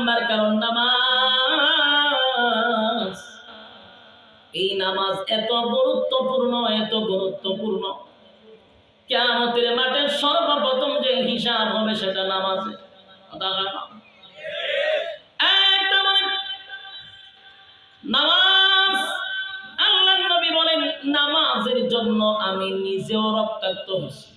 Number কারণ নামাজ। এই নামাজ এত গুরুত্বপূর্ণ, কিয়ামতের মাঠে সর্বপ্রথম যে হিসাব হবে সেটা নামাজে। নামাজ, আল্লাহর নবী বলেন নামাজের জন্য আমি নিজেও রক্তাক্ত হয়েছি,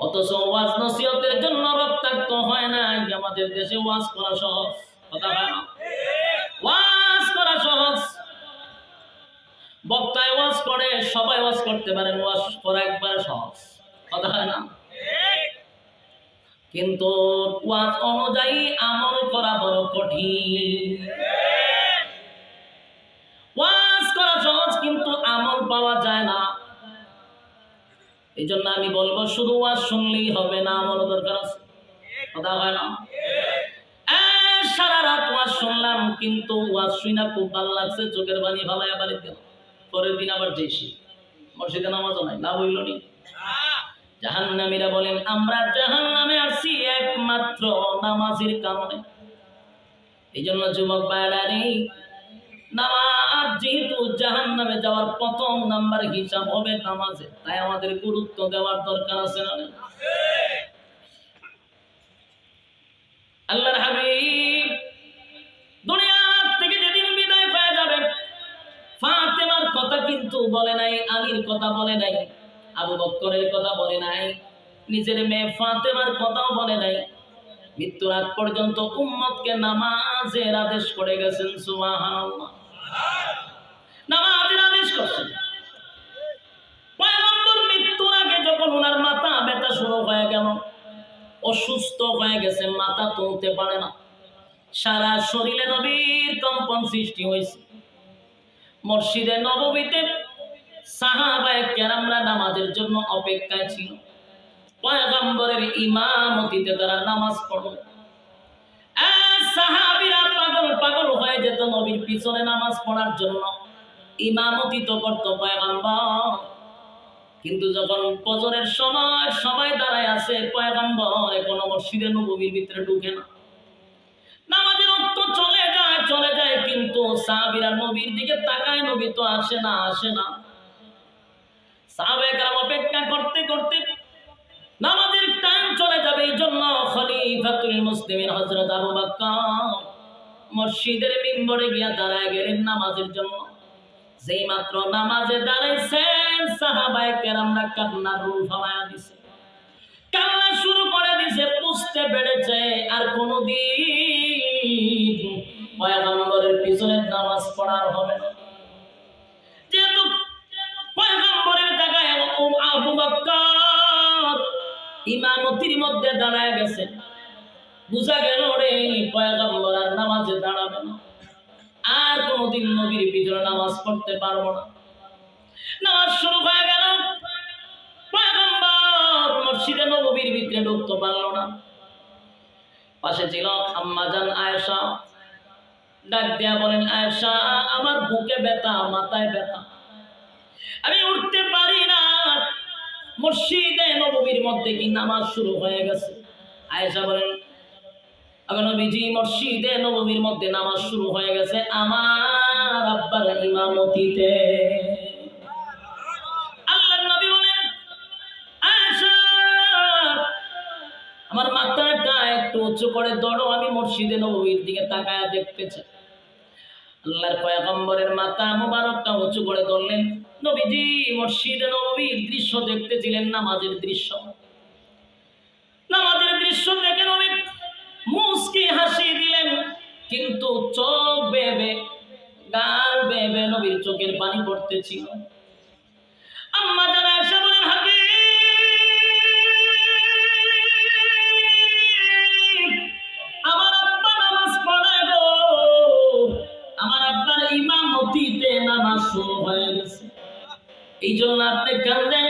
অথচ ওয়াজ নসিহতের জন্য রক্তাক্ত হয় না। আমাদের দেশে ওয়াজ করা সহজ, কথা হয় না? ওয়াজ করা সহজ, বক্তায় ওয়াজ করে, সবাই ওয়াজ করতে পারেন, ওয়াজ করা একবার সহজ, কথা হয় না? কিন্তু ওয়াজ অনুযায়ী আমল করা বড় কঠিন। ওয়াজ করা সহজ কিন্তু আমল পাওয়া যায় না। এই জন্য আমি বলবো শুধু ওয়াজ শুনলেই হবে না, আমল দরকার আছে, কথা হয় না? সারা রাত ওয়াজ শুনলাম কিন্তু ওয়াজ শুনা খুব ভালো লাগছে, চোখের পানি ভালাইয়া বাড়ি গেল, পরের দিন আবার যেছি মসজিদে নামাজও নাই, লাভ হইল নি? জাহান্নামীরা বলেন আমরা জাহান্নামে আসছি একমাত্র নামাজের কারণে। এই জন্য যুবক ভাইরা, নামাজ যেহেতু জাহান্নামে যাওয়ার প্রথম নাম্বার হিসাব হবে নামাজে, তাই আমাদের গুরুত্ব দেওয়ার দরকার আছে না? আল্লাহর হাবিব দুনিয়া থেকে যেদিন বিদায় হয়ে যাবে, ফাতেমার কথা কিন্তু বলে নাই, আলীর কথা বলে নাই, আবু বকরের কথা বলে নাই, নিজের মেয়ে ফাতেমার কথাও বলে নাই। মৃত্যুর আগ পর্যন্ত উম্মতকে নামাজের আদেশ করে গেছেন। সুবহানাল্লাহ, নামাজের আদেশ করছেন। পয়গম্বর মৃত্যুর আগে যখন ওনার মাথা ব্যথা শুরু হয়ে গেল, অসুস্থ হয়ে গেছে, মাথা তুলতে পারে না, সারা শরীরে নবীর কম্পন সৃষ্টি হয়েছে। মসজিদে নববীতে সাহাবায়ে কেরামরা নামাজের জন্য অপেক্ষায় ছিল, পয়গম্বরের ইমামতিতে তারা নামাজ পড়ল। সাহাবীরা পাগল হয়ে যেত নবীর পিছনে নামাজ পড়ার জন্য, ইমামতি তো করত পয়গম্বর। কিন্তু যখন ফজরের সময় সবাই দাঁড়ায় আছে, পয়গম্বর এখনো মসজিদে নববীর ভিতরে ঢুকে না। নামাজের রক্ত চলে যায় কিন্তু সাহাবীরা নবীর দিকে তাকায়, নবী তো আসে না। সাহাবায়ে কেরাম অপেক্ষা করতে নামাজের টাইম চলে যাবে। এই জন্য খলিফাতুল মুসলিমিন হযরত আবু বকর মসজিদের মিম্বরে গিয়া দাঁড়ায় গেলেন নামাজের জন্য। যেই মাত্র নামাজে দাঁড়াইছেন, সাহাবায়ে কেরামরা কান্নার রুল ফালায়া দিছে, কান্না শুরু করে দিছে। বুঝতে পেরেছে আর কোনদিন পয়গম্বরের পিছনে নামাজ পড়ার হবে না। যেহেতু পয়গম্বরের জায়গায় আবু বকর ইমামতির মধ্যে দাঁড়ায় গেছে, বুঝা গেল রে পয়গম্বর আর নামাজে দাঁড়াবে না, আর কোনদিন নবীর পিছনে নামাজ পড়তে পারবো না। নামাজ শুরু হয়ে গেল, পয়গম্বর মসজিদে নববীর ভিতরে ঢুকতে পারলো না। পাশে ছিল আম্মা জান আয়েশা, ডাক দিয়া বলেন, আয়েশা আমার বুকে ব্যথা, মাথায় ব্যথা, আমি উঠতে পারি না। মসজিদে নববীর মধ্যে কি নামাজ শুরু হয়ে গেছে? আয়েশা বলেন, নবীজি মসজিদে নববীর মধ্যে নামাজ শুরু হয়ে গেছে আমার আব্বার ইমামতিতে। আল্লাহর নবী বলেন, আয়েশা আমার মাথাটা একটু উঁচু করে ধরো, আমি মসজিদে নববীর দিকে তাকায়া দেখতে চাই। আল্লাহর পয়গম্বরের মাথা মুবারকটা উঁচু করে ধরলেন। নবীজি মসজিদে নববীর দৃশ্য দেখতেছিলেন, নামাজের দৃশ্য দেখে নবী মুস্কি হাসি দিলেন, কিন্তু চোখ বেবে গাল বেবে নবীর চোখের পানি পড়তেছিল। আম্মা জান আয়েশা বলেন, হাবিব আমার আব্বা নামাজ পড়ে গো, আমার আব্বার ইমামতিতে নামাজ শুরু হয়ে গেছে। এই জন্য আপনি কাঁদেন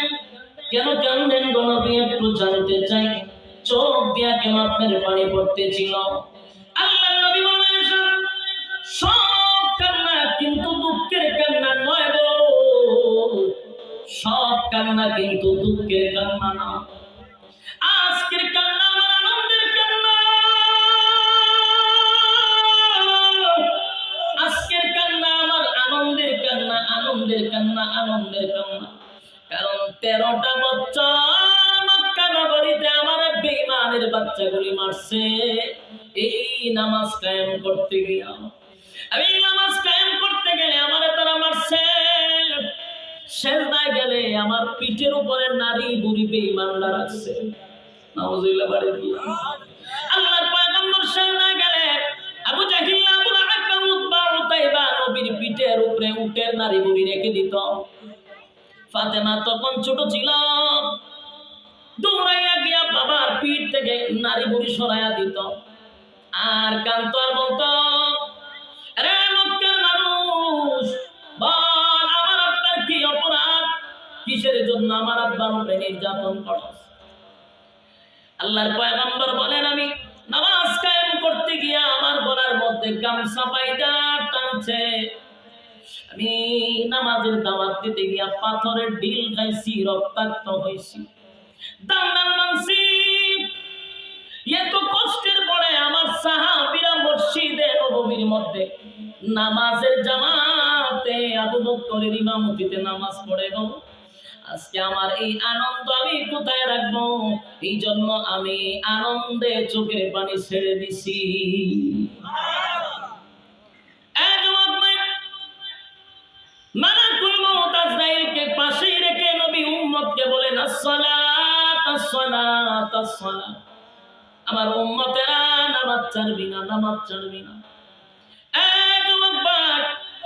কেন? কাঁদেন গো নবী, একটু জানতে চাই চোখ দিয়া কেন আপনার পানি পড়তেছিল? আল্লাহর নবী বলেন, সব কান্না কিন্তু দুঃখের কান্না নয় গো, সব কান্না কিন্তু দুঃখের কান্না না। আজকের কান্না আমার আনন্দের কান্না। 13টা বছর মক্কা নগরীতে আমার বেঈমানের বাচ্চাগুলি মারছে এই নামাজ কায়েম করতে গিয়া। আমি নামাজ কায়েম করতে গেলে আমারে তারা মারছে, সেজদায় গেলে আমার পিঠের উপরে নারী বুড়ি বেঈমানরা রাখছে। নাউজুবিল্লাহ বাড়ি দিয়া আল্লাহর পয়গম্বর সেজদায় গেলে আবু জাহিল, আবু লাহাব, উতবা, উতাইবা নবীর পিঠের উপরে উটের নারী বুড়ি রেখে দিত। ফাতেমা তখন ছোট ছিল, দৌড়াইয়া গিয়া বাবার পিঠ থেকে নারী বুড়ি সরাইয়া দিত আর কান্ত আর বলতো, আরে মক্কার মানুষ বল আমার আপনার কি অপরাধ, কিসের জন্য আমার আব্বার উপরে নির্যাতন করছ? আল্লাহর পয়গম্বর বলেন, আমি নামাজ কায়েম করতে গিয়া আমার গলার মধ্যে গামছা পাইদা টানছে, আমি নামাজের দাওয়াত দিতে গিয়া পাথরের ঢিল খাইছি, রক্তাক্ত হইছি, দান্দান মানছি। এত কষ্টের পরে আমার সাহাবীরা মসজিদে নববীর মধ্যে নামাজের জামাতে আবু বকরের ইমামতিতে নামাজ পড়ে গো। আজকে আমার এই আনন্দ আমি কোথায় রাখবো? এই জন্য আমি আনন্দে চোখের পানি ছেড়ে দিছি। মালাকুল মউত আজরাইলকে পাশে রেখে নবী উম্মতকে বলেন, আসসালাত আসসালাত আসসালাত। আমার উম্মতেরা নামাজ ছাড়বি না, নামাজ ছাড়বি না।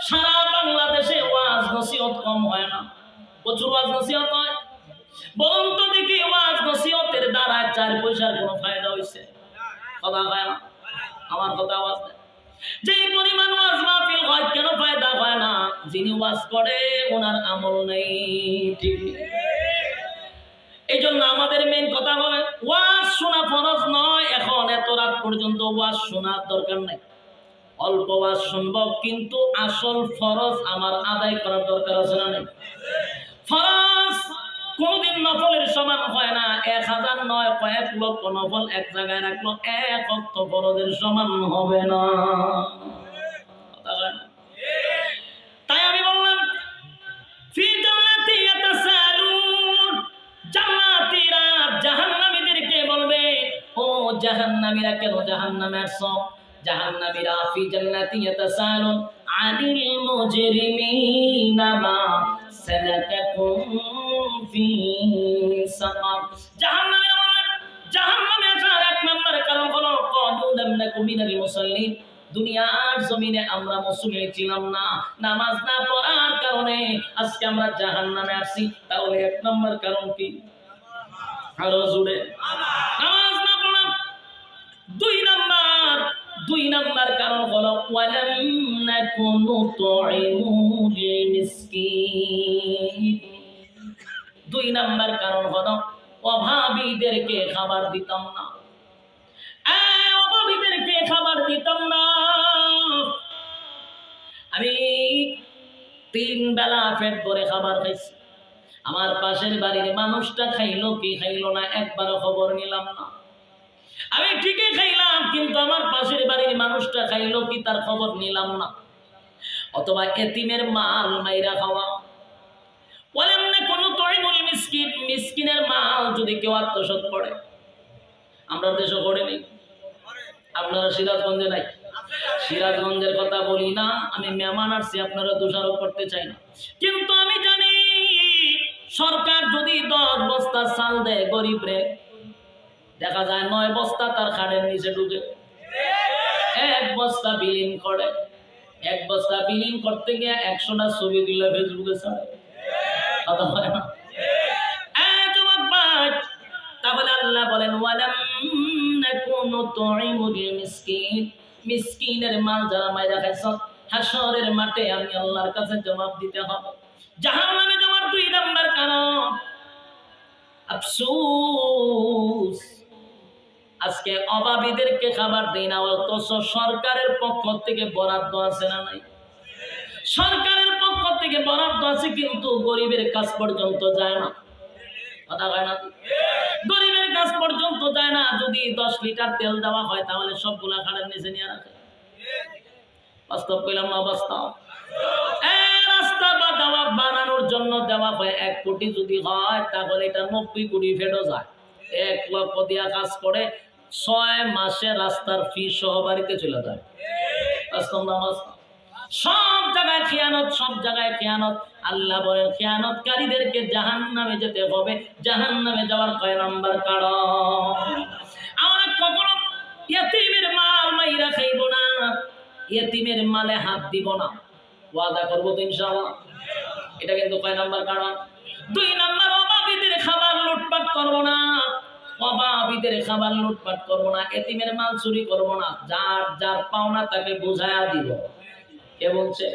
সারা বাংলাদেশে ওয়াজ নসিহত কম হয় না, প্রচুর ওয়াজ নসিহত হয়। বলুন তো দেখি, ওয়াজ নসিহতের দ্বারা 4 পয়সার কোনো ফায়দা হয়েছে? কথা হয় না, আমার কথা ওয়াজ না। যে পরিমাণ ওয়াজ মাহফিল হয়, কেন ফায়দা হয় না? যিনি ওয়াজ করে ওনার আমল নেই, ঠিক? এই জন্য আমাদের মেন কথা হবে, ওয়াজ শোনা ফরজ নয়। এখন এত রাত পর্যন্ত ওয়াজ শোনার দরকার নাই, অল্প ওয়াজ শুনবো, কিন্তু আসল ফরজ আমার আদায় করার দরকার আছে না? নাই। ফরজ কোনদিন নফলের সমান হয় না। 1000 নয়, কয়েক লক্ষ নফল এক জায়গায় রাখলো, 1 ওয়াক্ত ফরজের সমান হবে না। তাই আমি বললাম, ফি জান্নাতি ইয়াতাসালুন, জান্নাতীরা জাহান্নামীদেরকে বলবে, ও জাহান্নামীরা কেন জাহান্নামে আসছো? জাহান্নামীরা ফি জান্নাতি ইয়াতাসালুন আনিল মুজরিমিনা মা সালাকাকুম ফি সাকার। জাহান্নামীরা বলে, জাহান্নামে আসার 1 নম্বর কারণ হলো ক্বালু লাম নাকু মিনাল মুসাল্লিন, দুনিয়ার জমিনে আমরা মুসলিম ছিলাম না, নামাজ না পড়ার কারণে আজকে আমরা জাহান্নামে আসছি। তাহলে 1 নম্বর কারণ কি? আরো জোরে, নামাজ না পড়া। 2 নম্বর কারণ হলো ওয়ালাম নাকুনু তুইমুল মিসকিন। 2 নম্বর কারণ হলো অভাবীদেরকে খাবার দিতাম না, অভাবীদেরকে খাবার দিতাম না। আমি 3 বেলা পেট ভরে খাবার খাইছি। আমার পাশের বাড়ির মানুষটা খাইলো কি খাইলো না একবারও খবর নিলাম না। আমি ঠিকই খাইলাম, কিন্তু আমার পাশের বাড়ির মানুষটা খাইলো কি তার খবর নিলাম না। অথবা এতিমের মাল মাইরা খাওয়া। বলেন না কোনো তরিমুল মিসকিন, মিসকিনের মাল যদি কেউ আত্মসাৎ করে, আমরা দেশে করে নেই, আপনারা সিরাজগঞ্জে নাই। সিরাজগঞ্জের কথা বলি না, আমি মেহমান আসছি, আপনারা দোষারোপ করতে চাই না, কিন্তু আমি জানি সরকার যদি 10 বস্তা চাল দেয় গরিবরে, দেখা যায় 9 বস্তা তার খাড়ের নিচে ঢুকে। 1 বস্তা বিলীন করে, 1 বস্তা বিলীন করতে গিয়ে 100টা ছবি দিলে ফেসবুকে ছাড়ে। কথা হয় না? তাহলে আল্লাহ বলেন ওয়ালাম নাকুনু তুইমুল মিসকিন, মিসকিনের মাল যারা মাইরা খাইছ, হাসরের মাঠে আমি আল্লাহর কাছে জবাব দিতে হবে। জাহান্নামে যাওয়ার 2 নম্বর কারণ আফসোস, আজকে অভাবীদেরকে খাবার দেই না, অথচ সরকারের পক্ষ থেকে বরাদ্দ আছে না নাই? সরকারের পক্ষ থেকে বরাদ্দ আছে, কিন্তু গরিবের কাছ পর্যন্ত যায় না। কথা হয় না? গরিবের কাছ পর্যন্ত যায় না। যদি 10 লিটার তেল দেওয়া হয়, তাহলে সবগুলা খাড়ের নিচে নিয়ে রাখে। বাস্তব কইলাম না? বাস্তব। রাস্তা দেওয়া বানানোর জন্য দেওয়া হয় 1 কোটি যদি হয় তাহলে এটা 90 কোটি ফেরত যায়। 1 লক্ষ দিয়া কাজ করে 6 মাসে রাস্তার ফি সহ বাড়িতে চলে যায়। সব জায়গায় খিয়ানত, সব জায়গায় খিয়ানত। আল্লাহ বলেন খিয়ানতকারীদেরকে জাহান্নামে যেতে হবে। জাহান্নামে যাওয়ার কয় নাম্বার কারণ? আমরা কখনো ইয়েতিমের মাল মাইরা খাইব না, ইয়েতিমের মালে হাত দিব না, ওয়াদা করবো তো ইনশাআল্লাহ। এটা কিন্তু কয় নাম্বার কারণ? 2 নাম্বার, অভাবীদের খাবার লুটপাট করবো না, অভাবীদের খাবার লুটপাট করবো না, এতিমের মাল চুরি করবো না, যার যার পাওনা তাকে বুঝায়া দিব। কে বলছে?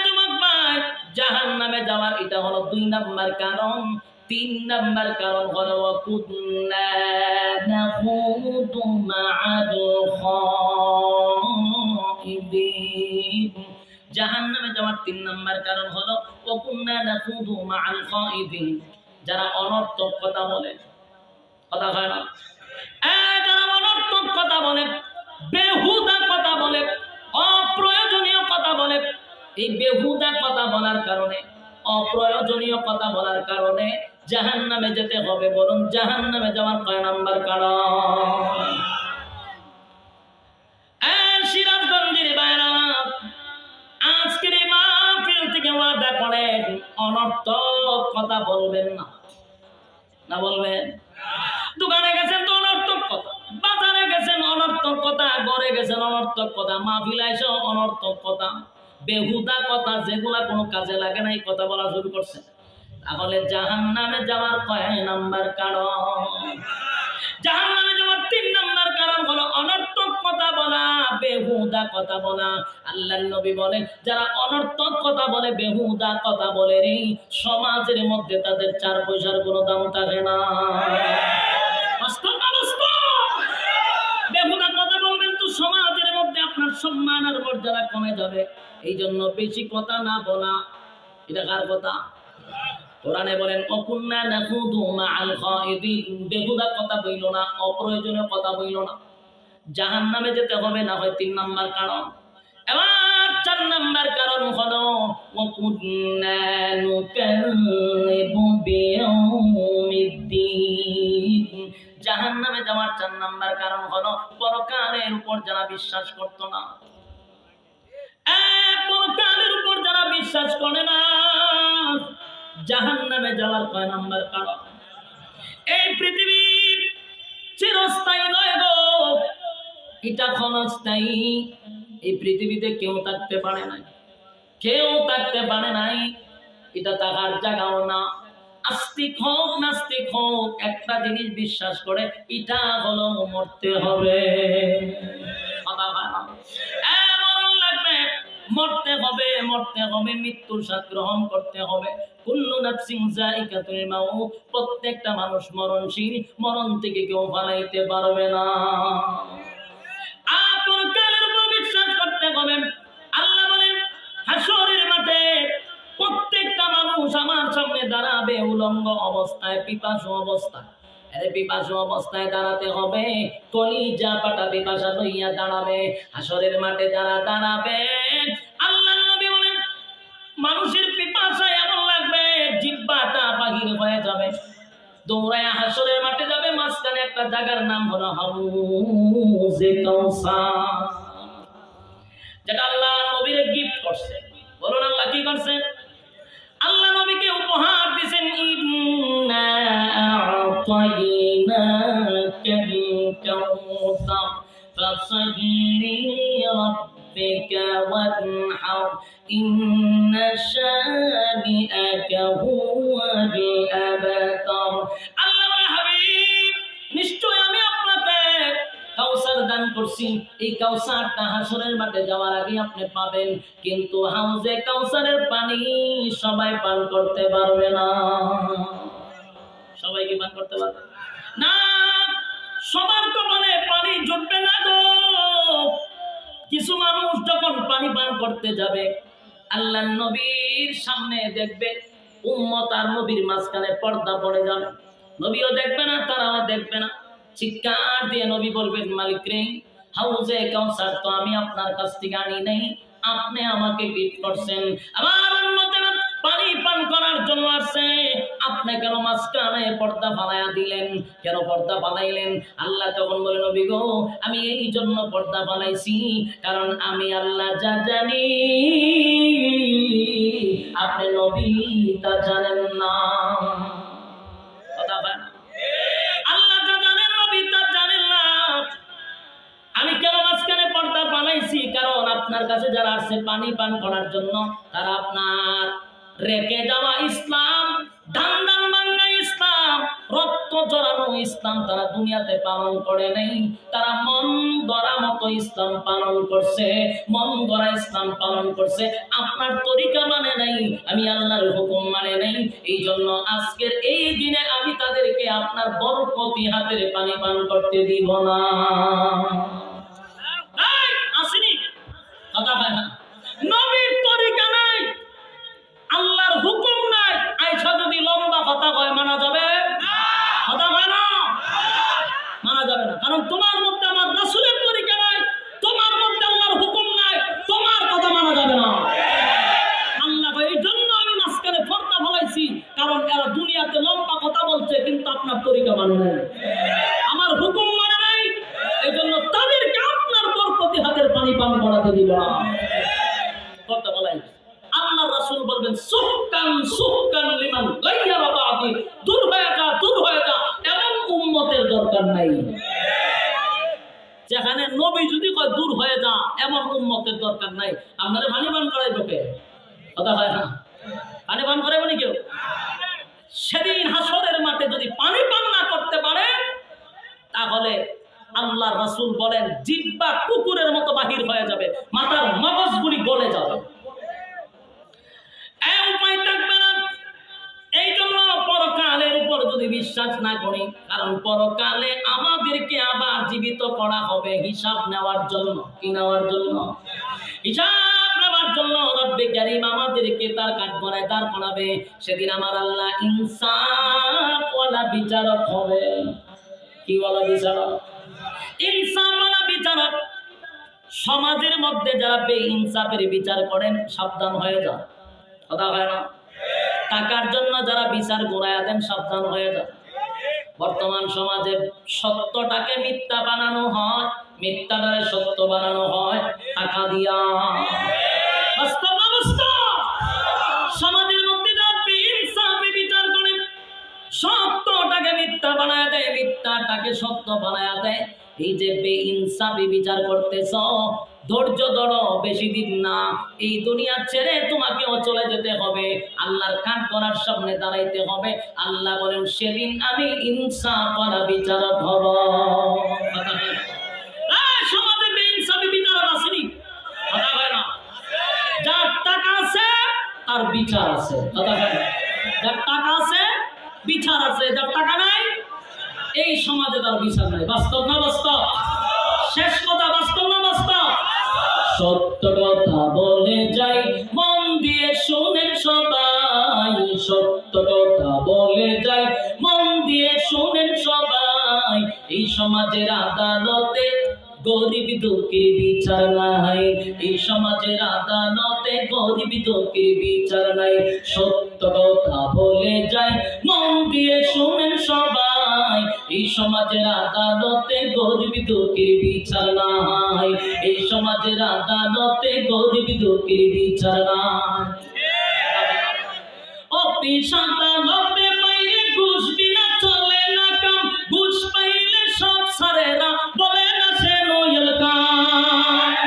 যুবক ভাই, জাহান্নামে যাওয়ার এটা হলো 2 নাম্বার কারণ। 3 নাম্বার কারণ হলো কুন্না নাখুদু মা'আল খাইদিন। জাহান্নামে যাওয়ার 3 নাম্বার কারণ হলো কুন্না নাখুদু মা'আল খাইদিন, যারা অনর্থক কথা বলে। কথা হয় না? যারা অনর্থক কথা বলে, বেহুদা কথা বলে, অপ্রয়োজনীয় কথা বলে, এই বেহুদা কথা বলার কারণে, অপ্রয়োজনীয় কথা বলার কারণে জাহান্নামে যেতে হবে। বলুন জাহান্নামে যাওয়ার কয় নাম্বার কারণ? সিরাজগঞ্জের বাইরা, আজকের এই মাহফিল থেকে ওয়াদা করেন অনর্থক কথা বলবেন না। না বলবেন? দোকানে গেছেন তো অনর্থক কথা, বাজারে গেছেন অনর্থক কথা, ঘরে গেছেন অনর্থক কথা, মাহফিলে এসে অনর্থক কথা, বেহুদা কথা, যেগুলা কোনো কাজে লাগে না, এই কথা বলা শুরু করছে। তাহলে জাহান্নামে যাওয়ার কয় নাম্বার কারণ? জাহান্নামে যাওয়ার 3 নাম্বার কারণ হলো অনর্থক কথা বলা, বেহুদা কথা বলা। আল্লাহর নবী বলেন যারা অনর্থক কথা বলে, বেহুদা কথা বলে, এই সমাজের মধ্যে তাদের 4 পয়সার কোনো দাম থাকে না। বেহুদা কথা বলবেন তো সমাজের মধ্যে আপনার সম্মান আর মর্যাদা কমে যাবে। এই জন্য বেশি কথা না বলা। এটা কার কথা? কোরআনে বলেন অকুন্না নাখুদু মা'আল খাইদিন, বেহুদা কথা বইল না, অপ্রয়োজনীয় কথা বইল না। জাহান্নামে যেতে হবে না হয় 3 নাম্বার কারণ। এবার 4 নাম্বার কারণ হলো ওয়াকুন্না নুকাযযিবু বিয়াউমিদ্দিন। জাহান্নামে যাওয়ার 4 নাম্বার কারণ হলো পরকালের উপর যারা বিশ্বাস করত না। পরকালের উপর যারা বিশ্বাস করে না, জাহান্নামে যাওয়ার কয় নাম্বার কারণ? এই পৃথিবী চিরস্থায়ী নয় গো, এটা ক্ষণস্থায়ী। এই পৃথিবীতে কেউ থাকতে পারে নাই, কেউ থাকতে পারে নাই, এটা থাকার জায়গাও না। আস্তিক হোক নাস্তিক হোক, একটা জিনিস বিশ্বাস করে, এটা হলো মরতে হবে। মরণ লাগবে, মরতে হবে, মরতে হবে, মৃত্যুর স্বাদ গ্রহণ করতে হবে। কুল্লু নাফসিন যায়িকাতুল মাউত, প্রত্যেকটা মানুষ মরণশীল, মরণ থেকে কেউ পালাইতে পারবে না। পরকালের উপর বিশ্বাস করতে হবে। আল্লাহ বলেন হাসরের মাঠে প্রত্যেকটা মানুষ আমার সামনে দাঁড়াবে উলঙ্গ অবস্থায়, পিপাসু অবস্থায়। পিপাসু অবস্থায় দাঁড়াতে হবে, কলিজা পাটা পিপাসা লইয়া দাঁড়াবে। হাসরের মাঠে যারা দাঁড়াবে, আল্লাহর নবী বলেন মানুষের পিপাসা এমন লাগবে জিহ্বাটা বাহির হয়ে যাবে, দৌড়ায় হাসরের মাঠে যাবে। মাঝখানে একটা জায়গার নাম হলো হাউজে কাউসার, যেটা আল্লাহ নবীর গিফট করছে। বলুন আল্লাহ কি করছে? আল্লাহ নবীকে উপহার দিয়েছেন, ইন্না আ'তাইনাকাল কাউসার ফাসাল্লি লিরাব্বিকা ওয়ানহার ইন্না শানিআকা হুয়াল আবতার। আল্লাহ হাবিব, নিশ্চয় আমি আপনাকে কাউসার দান করছি। এই কাউসারটা হাসরের মাঠে যাওয়ার আগে আপনি পাবেন, কিন্তু হাউজে কাউসারের পানি সবাই পান করতে পারবে না। সবাই কি পান করতে পারবে না? সবার কপালে পানি জুটবে না গো। কিছু মানুষ যখন পানি পান করতে যাবে, আল্লাহর নবীর সামনে দেখবে উম্মত আর নবীর মাঝখানে পর্দা পড়ে যাবে। নবীও দেখবে না, তারাও দেখবে না। চিৎকার দিয়ে নবী বলবেন, মালিক রে, হাউজে কাউসার তো আমি আপনার কাছ থেকে আনি নাই, আপনি আমাকে গিফট করছেন, আমার উম্মতেরা পানি পান করার জন্য আসছে, আপনি কেন মাঝখানে পর্দা ফালাইয়া দিলেন? কেন পর্দা ফালাইলেন? আল্লাহ তখন বলেন, নবী গো, আমি এই জন্য পর্দা ফালাইছি, কারণ আমি আল্লাহ যা জানি আপনি নবী তা জানেন না। কথা বলেন, আল্লাহ যা জানেন নবী তা জানেন না। আমি কেন মাঝখানে পর্দা বানাইছি? কারণ আপনার কাছে যারা আসছে পানি পান করার জন্য, তারা আপনার রেখে যাওয়া ইসলাম, ধান ধান ভাঙ্গা ইসলাম, রক্ত জড়ানো ইসলাম তারা দুনিয়াতে পালন করে নাই। তারা মন গড়া মতো ইসলাম পালন করছে, মন গড়া ইসলাম পালন করছে, আপনার তরিকা মানে নাই, আমি আল্লাহর হুকুম মানে নাই। এই জন্য আজকের এই দিনে আমি তাদেরকে আপনার বরকতি হাতের পানি পান করতে দিব না। কথা হয় না, নবীর তরিকা নাই, আল্লাহর হুকুম নাই, আইসা যদি লম্বা কথা কয় মানা যাবে? কথা হয় না, মানা যাবে না। কারণ তোমার মধ্যে আমার রাসূলের তরিকা নাই, তোমার মধ্যে আল্লাহর হুকুম নাই, তোমার কথা মানা যাবে না। আল্লাহ এই জন্য আমি মাঝখানে পর্দা ফলাইছি, কারণ এরা দুনিয়াতে লম্বা কথা বলছে কিন্তু আপনার তরিকা মানে নাই, আমার হুকুম মানে নাই। এই জন্য তাদেরকে আপনার বরকতি হাতের পানি পান করাতে দিব না। পর্দা ফলাই আল্লাহ রাসূল বলবেন, সুহকান সুহকান লিমান গায়রা বাদি, দূর হয়ে যা, দূর হয়ে যা, এমন উম্মতের দরকার নাই। যেখানে নবী যদি কয় দূর হয়ে যা, এমন উম্মতের দরকার নাই। আপনারা পানি পান করাইব কে? কথা হয় না, পানি পান করাইব নি কেউ? সেদিন হাসরের মাঠে যদি পানি পান না করতে পারে, তাহলে আল্লাহ রাসূল বলেন জিহ্বা কুকুরের মতো বাহির হয়ে যাবে, মাথার মগজগুলি গলে যাবে, এই উপায় থাকবে না। এই জন্য পরকালের উপর যদি বিশ্বাস না করি, কারণ পরকালে আমাদেরকে আবার জীবিত করা হবে হিসাব নেওয়ার জন্য। কি নেওয়ার জন্য? হিসাব নেওয়ার জন্য রব্বে কারীম আমাদেরকে তার কাঠগড়ায় দাঁড় করাবে। সেদিন আমার আল্লাহ ইনসাফওয়ালা বিচারক হবে। কি ওয়ালা বিচারক? ইনসাফওয়ালা বিচারক। সমাজের মধ্যে যারা বেইনসাফের বিচার করেন, সাবধান হয়ে যান। কথা হয় না, টাকার জন্য যারা বিচার ঘুরাইয়া দেন, সাবধান হয়ে যান। বর্তমান সমাজে সত্যটাকে মিথ্যা বানানো হয়, মিথ্যাটাকে সত্য বানানো হয় টাকা দিয়া। বাস্তব অবস্থা সমাজের মধ্যে যারা বেইনসাফে বিচার করে, সত্যটাকে মিথ্যা বানায় দেয়, মিথ্যাটাকে সত্য বানায় দেয়, এই যে বেইনসাফি বিচার করতেছ, ধৈর্য ধরো, বেশি দিন না, এই দুনিয়া ছেড়ে তোমাকেও চলে যেতে হবে, আল্লাহর কাঠগড়ার সামনে দাঁড়াইতে হবে। আল্লাহ বলেন সেদিন আমি ইনসাফওয়ালা বিচারক হব। সমাজে বেইনসাফি বিচারক আসেনি? কথা হয় না, যার টাকা আছে তার বিচার আছে। কথা হয় না, যার টাকা আছে বিচার আছে, যার টাকা নাই এই সমাজে তার বিচার নাই। বাস্তব না বাস্তব? শেষ কথা, বাস্তব না বাস্তব? সত্য কথা বলে যাই, মন দিয়ে শুনেন সবাই, সত্য কথা বলে যাই, মন দিয়ে শুনেন সবাই, এই সমাজের আদালতে গরিব দুঃখীর বিচার নাই, এই সমাজের আদালতে গরিব দুঃখীর বিচার নাই। সত্য কথা বলে যাই, মন দিয়ে শুনেন সবাই, এই সমাজের আদালতে গরিব দুঃখীর বিচার নাই, এই সমাজের আদালতে গরিব দুঃখীর বিচার নাই। অফিস আদালতে পাইলে ঘুষ বিনা চলে না কাম, ঘুষ পাইলে সব সারে না, বলে না সে নইল কাম।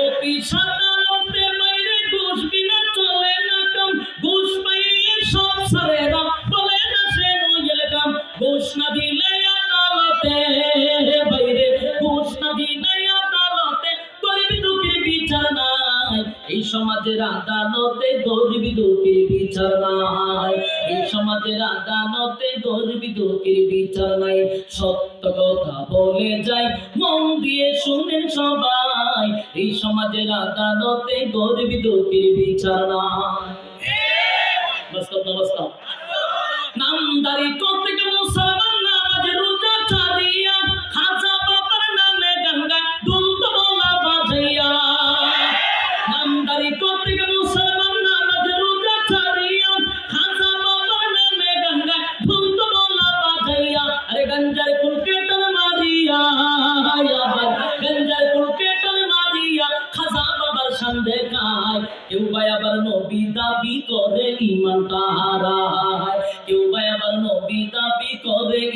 অফিস আদালতে পাইলে ঘুষ বিনা চলে না কাম, ঘুষ পাইলে সব সারে না, বলে না সে নইল কাম। ঘুষ না দিলে আদালতে বাইরে, ঘুষ না দিলে আদালতে গরিব দুঃখীর বিচার নাই, এই সমাজের আদালতে গরিব দুঃখীর বিচার নাই, এই সমাজের আদালতে গরিব দুঃখীর বিচার নাই। সত্য কথা বলে যাই, মন দিয়ে শুনেন সবাই, এই সমাজের আদালতে গরিব দুঃখীর বিচার নাই। বাস্তব না বাস্তব? নামদারি করতে মুসলমান নামাজ রোজা ছাড়িয়া, খাজা বাবার নামে গান গায় দুল তবলা বাজাইয়া,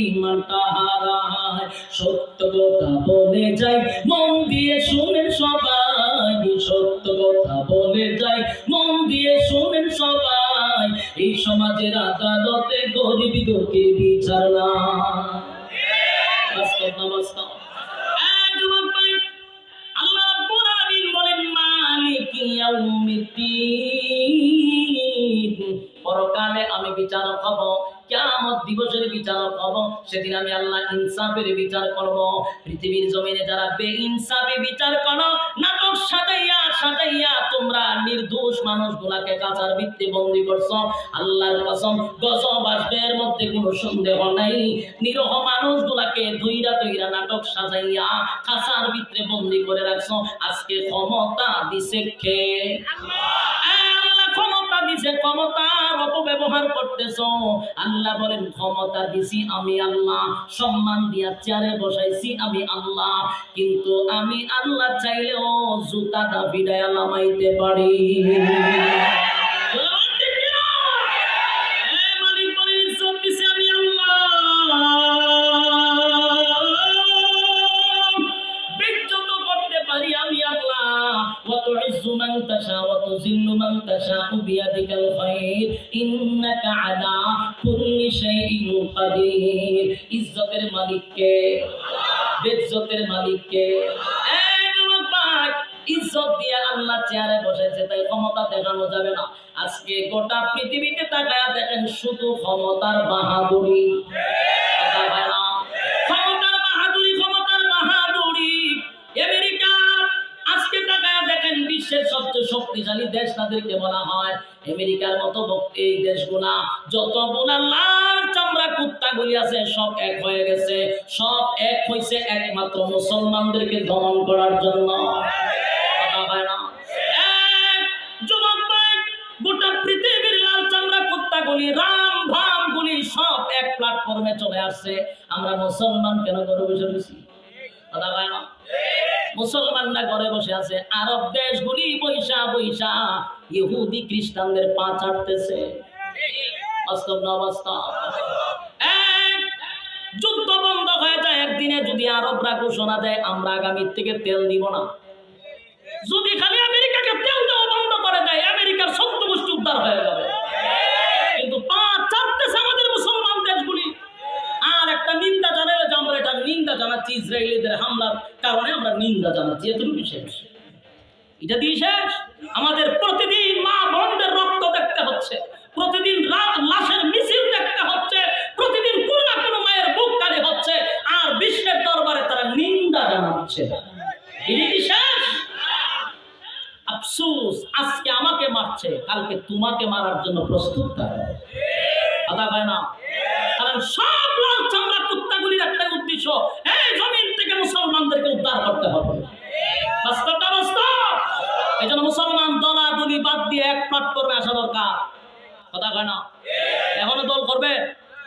ইমানটা হারায়। সত্য কথা বলে যাই মন দিয়ে শুনেন সবাই, সত্য কথা বলে যাই মন দিয়ে শুনেন সবাই, এই সমাজের আদালতে গরিব দুঃখীর বিচার না। বাস্তব না বাস্তব? যুবক ভাই, আল্লাহ রাব্বুল আলামিন বলেন মালিক ইয়াউমিদ্দিন, পরকালে আমি বিচারক হব, কিয়ামত দিবসের বিচারক হব। সেদিন আমি আল্লাহ ইনসাফের বিচার করব। পৃথিবীর জমিনে যারা বেইনসাফি বিচার করো, নাটক সাজাইয়া সাজাইয়া তোমরা নির্দোষ মানুষগুলাকে কাঁচার ভিত্তি বন্দী করছো, আল্লাহর কসম গজব আসবে, এর মধ্যে কোনো সন্দেহ নাই। নিরহ মানুষগুলাকে ধইরা ধইরা নাটক সাজাইয়া কাঁচার ভিতরে বন্দী করে রাখছো। আজকে ক্ষমতা দিছে কে? আল্লাহ ক্ষমতা দিছে, ক্ষমতার অপব্যবহার করতেছো। আল্লাহ বলেন ক্ষমতা দিছি আমি আল্লাহ, সম্মান দিয়া চেয়ারে বসাইছি আমি আল্লাহ, কিন্তু আমি আল্লাহ চাইলেও জুতাটা ভিড়াইয়া নামাইতে পারি। মালিক বলেন ইজ্জত দিছি আমি আল্লাহ, বিজ্জত করতে পারি আমি আল্লাহ। وتعز من تشاء وتذل من تشاء بيدك الخير إنك على كل شيء قدير। ইজ্জতের মালিক কে? বেজ্জতের মালিক কে? এই যুবক ভাই, ইজ্জত দিয়ে আল্লাহ চেয়ারে বসেছে, তাই ক্ষমতা দেখানো যাবে না। আজকে গোটা পৃথিবীতে তাকায়া দেখেন শুধু ক্ষমতার বাহাদুরি। কথা হয় না? ক্ষমতার বাহাদুরি, ক্ষমতার বাহাদুরি। আমেরিকা আজকে তাকায়া দেখেন বিশ্বের সবচেয়ে শক্তিশালী দেশ তাদেরকে বলা হয়। আমেরিকার মতো এই দেশগুলা যতগুলা লাল চামড়া কুত্তাগুলি আছে সব এক হয়ে গেছে। সব এক হইছে একমাত্র মুসলমানদেরকে দমন করার জন্য। কথা হয় না? যুবক ভাই, গোটা পৃথিবীর লাল চামড়া কুত্তাগুলি, রাম ভাম গুলি সব এক প্ল্যাটফর্মে চলে আসছে। আমরা মুসলমান কেন করে বসে রয়েছি? কথা হয় না? মুসলমানরা ঘরে বসে আছে, আরব দেশগুলি বৈশা বৈশা ইহুদি খ্রিস্টানদের পা চাটতেছে। বাস্তব না বাস্তব? যুদ্ধ বন্ধ হয়ে যায় একদিনে যদি আরবরা ঘোষণা দেয় আমরা আগামীর থেকে তেল দিব না। যদি খালি আমেরিকাকে তেল দেওয়া বন্ধ করে দেয়, আমেরিকার শব্দ গোষ্ঠী উদ্ধার হয়ে যাবে। কিন্তু পা চাটতেছে আমাদের মুসলমান দেশগুলি। আর একটা নিন্দা জানালে যে আমরা এটা নিন্দা জানাচ্ছি, ইসরায়েলিদের হামলার কারণে আমরা নিন্দা জানাচ্ছি, এতটুকু শেষ। এটা দিয়ে শেষ? আমাদের প্রতিদিন মা বোনদের রক্ত দেখতে হচ্ছে, প্রতিদিন লাশের মিছিল দেখতে হচ্ছে, প্রতিদিন কোনো না কোনো মায়ের বুক কালি হচ্ছে, আর বিশ্বের দরবারে তারা নিন্দা জানাচ্ছে। এটা কি শেষ? আফসোস, আজকে আমাকে মারছে, কালকে তোমাকে মারার জন্য প্রস্তুত থাকে। কথা হয় না? কারণ সব লাল চামড়া কুত্তাগুলির একটা উদ্দেশ্য, এই জমিন থেকে মুসলমানদেরকে উদ্ধার করতে হবে। বাস্তবটা বাস্তব। এই জন্য মুসলমান দলাদলি বাদ দিয়ে এক প্ল্যাটফর্মে আসা দরকার। কথা হয় না? এখনো দল করবে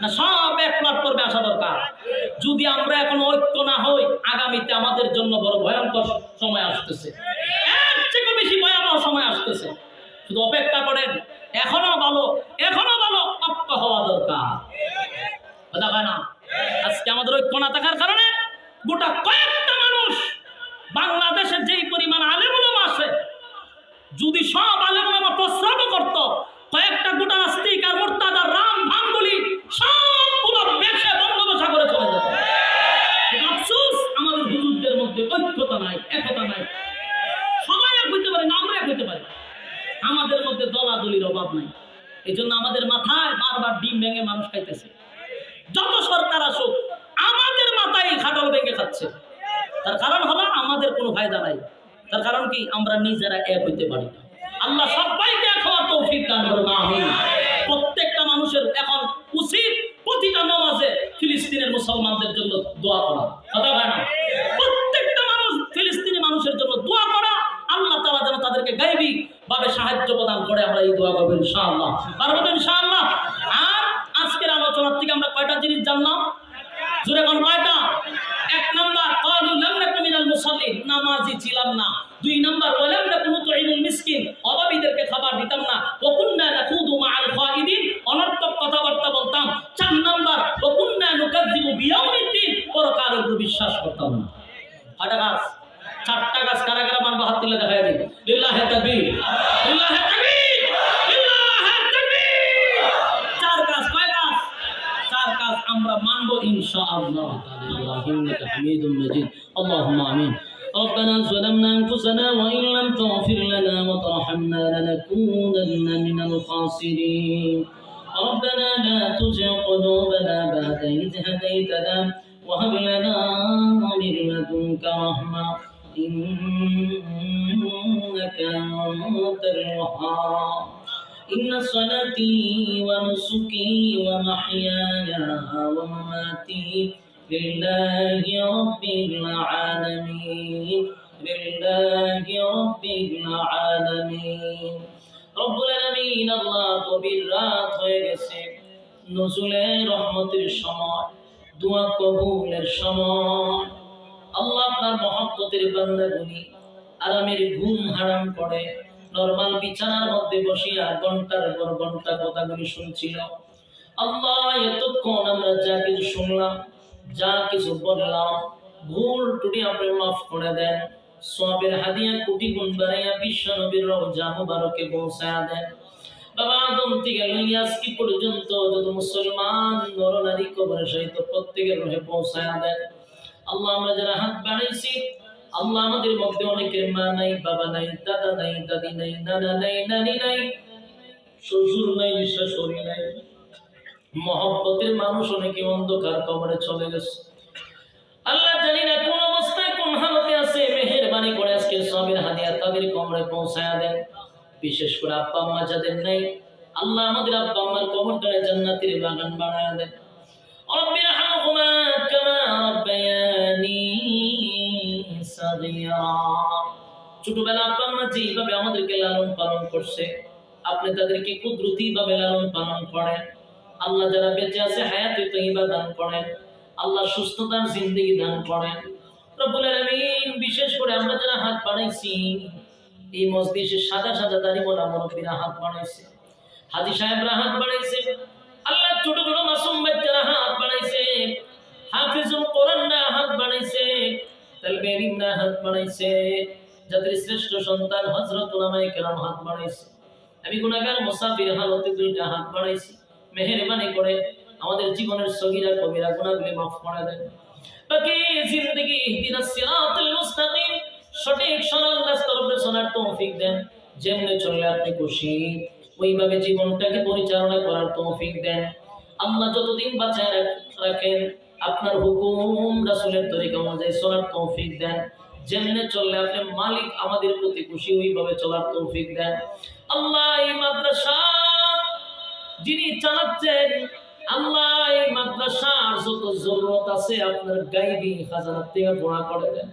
না, সব এক প্ল্যাটফর্মে আসা দরকার। যদি আমরা এখন ঐক্য না হই, আগামীতে আমাদের জন্য বড় ভয়ঙ্কর সময় আসতেছে, এর থেকে বেশি ভয়াবহ সময় আসতেছে। শুধু অপেক্ষা করেন, এখনো ভালো ঐক্য হওয়া দরকার। কথা হয় না? আজকে আমাদের ঐক্য না থাকার কারণে গোটা কয়েকটা মানুষ, বাংলাদেশের যেই পরিমাণ আলেম ওলামা আছে, যদি সব আলেম ওলামা প্রস্রাব করত, কয়েকটা গোটা নাস্তিক আর মুরতাদ আর রাম ভাঙ্গুলি সবগুলো বেশে বঙ্গোপসাগরে চলে যেত। আফসোস, আমাদের হুজুরদের মধ্যে ঐক্যতা নাই, একতা নাই। সবাই এক হইতে পারে না, আমরা এক হইতে পারি। আমাদের মধ্যে দলাদলির অভাব নাই। এই জন্য আমাদের মাথায় বারবার ডিম ভেঙে মানুষ খাইতেছে। যত সরকার আসুক, আমাদের মাথায় খাটল ভেঙে খাচ্ছে। তার কারণ হলো আমাদের কোনো ফায়দা নাই। তার কারণ কি? আমরা নিজেরা এক হইতে পারি না। আল্লাহ সবাইকে এক হওয়ার তৌফিক দান করুন, আমিন। প্রত্যেকটা মানুষের এখন উচিত প্রতিটা নামাজে ফিলিস্তিনের মুসলমানদের জন্য দোয়া করা। কথা হয় না? প্রত্যেকটা মানুষ ফিলিস্তিনি মানুষের জন্য দোয়া করা। আল্লাহ তাআলা যেন তাদেরকে গায়বী ভাবে সাহায্য প্রদান করে, আমরা এই দোয়া করব ইনশাআল্লাহ। পারবো তো ইনশাআল্লাহ? আর আজকের আলোচনার থেকে আমরা কয়টা জিনিস জানলাম? জোরে কোন কয়টা? এক নাম্বার, ক্বালু লাম নাকু মিনাল মুসাল্লিন, নামাজি ছিলাম না। দুই নাম্বার, ওয়ালাম নাকু নুতঈমুল মিসকিন, অভাবীদেরকে খাবার দিতাম না। ওয়া কুননা নাখুদু মাআল খাইদিন, অনর্থক কথাবার্তা বলতাম। চার নাম্বার, ওয়া কুননা নুকাযযিবু বিশ্বাস করতাম না। কয়টা গাছ? 4টা গাছ। কারা কারা মানব? হাত তুলে দেখায় দিন। লিল্লাহি তাকবীর, লিল্লাহি তাকবীর, লিল্লাহি তাকবীর। 4 গাছ। কয় গাছ? 4 গাছ আমরা মানব ইনশাআল্লাহ। ইন্নাকা হামিদুম মাজিদ। আল্লাহুম্মা আমিন। ربنا ظلمنا أنفسنا وإن لم تغفر لنا وترحمنا لنكونن من الخاسرين. ربنا لا تزغ قلوبنا بعد إذ هديتنا وهب لنا من لدنك رحمة إنك أنت الوهاب. إن صلاتي ونسكي ومحياي ومماتي لله رب العالمين، لله رب العالمين. রব্বুল আলামিন আল্লাহ কবির রাত হয়ে গেছে, নজুলের রহমতের সময়, দোয়া কবুলের সময়। আল্লাহ আপনার মহব্বতের বান্দাগুলি আরামের ঘুম হারাম করে নরমাল বিছানার মধ্যে বসিয়া ঘন্টার পর ঘন্টা কথাগুলি শুনছিল। আল্লাহ এতক্ষণ আমরা যা কিছু শুনলাম, যা কিছু বললাম, ভুল ত্রুটি আপনি মাফ করে দেন। সওয়াবের হাদিয়া কোটি গুণ বাড়াইয়া বিশ্ব নবীর রওজা মুবারকে পৌঁছায়া দেন। বাবা আদম থেকে লইয়া আজকে পর্যন্ত যত মুসলমান নর নারী কবরের সহিত প্রত্যেকের রহে পৌঁছায়া দেন। আল্লাহ আমরা যারা হাত বাড়াইছি, আল্লাহ আমাদের মধ্যে অনেকের মা নাই, বাবা নাই, দাদা নাই, দাদি নাই, নানা নাই, নানি নাই, শ্বশুর নাই, শাশুড়ি নাই, মহব্বতের মানুষ অনেকে অন্ধকার কবরে চলে গেছে। আল্লাহ জানি না কোন অবস্থায় কোন হালতে আছে, মেহেরবানি করে আজকে সওয়াবের হাদিয়া তাদের কবরে পৌঁছায়া দেন। বিশেষ করে আব্বা আম্মা যাদের নাই, আল্লাহ আমাদের আব্বা আম্মার কবরটারে জান্নাতের বাগান বানায়া দেন। رب ارحمهما كما ربياني صغيرا. ছোটবেলা আব্বা আম্মা যেভাবে আমাদেরকে লালন পালন করছে, আপনি তাদেরকে কুদরতি ভাবে লালন পালন করেন। আল্লাহ যারা বেঁচে আছে হায়াতে তয়্যিবা দান করেন, আল্লাহ সুস্থতার জিন্দেগি দান করেন। রব্বুল আলামিন বিশেষ করে আমরা যারা হাত বাড়াইছি, এই মজলিসে সাদা সাদা দাড়িওয়ালা মুরব্বিরা হাত বাড়াইছে, হাজী সাহেবরা হাত বাড়াইছে, আল্লাহ ছোট ছোট মাসুম বাচ্চারা হাত বাড়াইছে, হাফিজুল কোরআনরা হাত বাড়াইছে, তালবে ইলমরা হাত বাড়াইছে, যাদের শ্রেষ্ঠ সন্তান হযরত উলামায়ে কেরাম হাত বাড়াইছে। আমি গুনাহগার মুসাফির হালতে 2টা হাত বাড়াইছি। মেহেরবানি করে আমাদের জীবনের সগীরা কবিরা গুনাহগুলি মাফ করে দেন। বাকি জিন্দেগি ইহদিনাস সিরাতাল মুস্তাকিম, সঠিক সরল রাস্তার উপরে চলার তৌফিক দেন। যেমনে চললে আপনি খুশি ওইভাবে জীবনটাকে পরিচালনা করার তৌফিক দেন। আল্লাহ যতদিন বাঁচায় রাখেন আপনার হুকুম রাসূলের তরিকা অনুযায়ী চলার তৌফিক দেন। যেমনে চললে আপনি মালিক আমাদের প্রতি খুশি ওইভাবে চলার তৌফিক দেন। আল্লাহ এই মাদ্রাসা যিনি চালাচ্ছেন, আল্লাহ এই মাদ্রাসার যত জরুরত আছে আপনার গায়বী খাজানা থেকে পুরা করে দেন।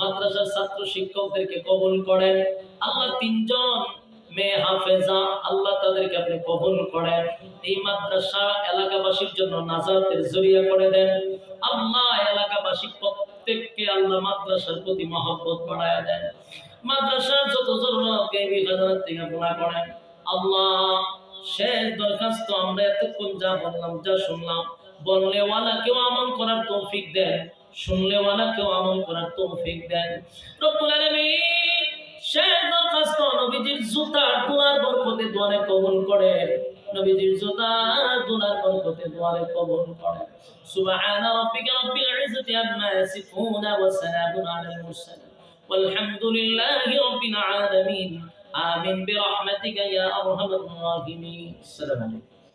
মাদ্রাসার ছাত্র শিক্ষকদেরকে কবুল করেন। আল্লাহ 3 জন মেয়ে হাফেজা, আল্লাহ তাদেরকে আপনি কবুল করেন। এই মাদ্রাসা এলাকাবাসীর জন্য নাজাতের জরিয়া করে দেন। আল্লাহ এলাকাবাসী প্রত্যেককে আল্লাহ মাদ্রাসার প্রতি মহব্বত বাড়ায়া দেন। মাদ্রাসার যত জরুরত গায়বী খাজানা থেকে পুরা করেন। আল্লাহ শেষ দরখাস্ত, আমরা এতক্ষণ যা বললাম, যা শুনলাম, বললেওয়ালা কেউ আমল করার তৌফিক দেন, শুনলেওয়ালা কেউ আমল করার তৌফিক দেন। রব্বুল আলামিন শেষ দরখাস্ত, নবীজির জুতার দুয়ার বরকতে দুয়ারে কবুল করেন। নবীজির জুতার দুয়ার বরকতে দুয়ারে কবুল করেন। সুবহানা রাব্বিকা রাব্বিল ইজ্জাতি আম্মা ইয়াসিফুন ওয়া সালামুন আলাল মুরসালিন ওয়ালহামদুলিল্লাহি রাব্বিল আলামিন। آمين برحمتك يا أرحم الراحمين. السلام عليكم.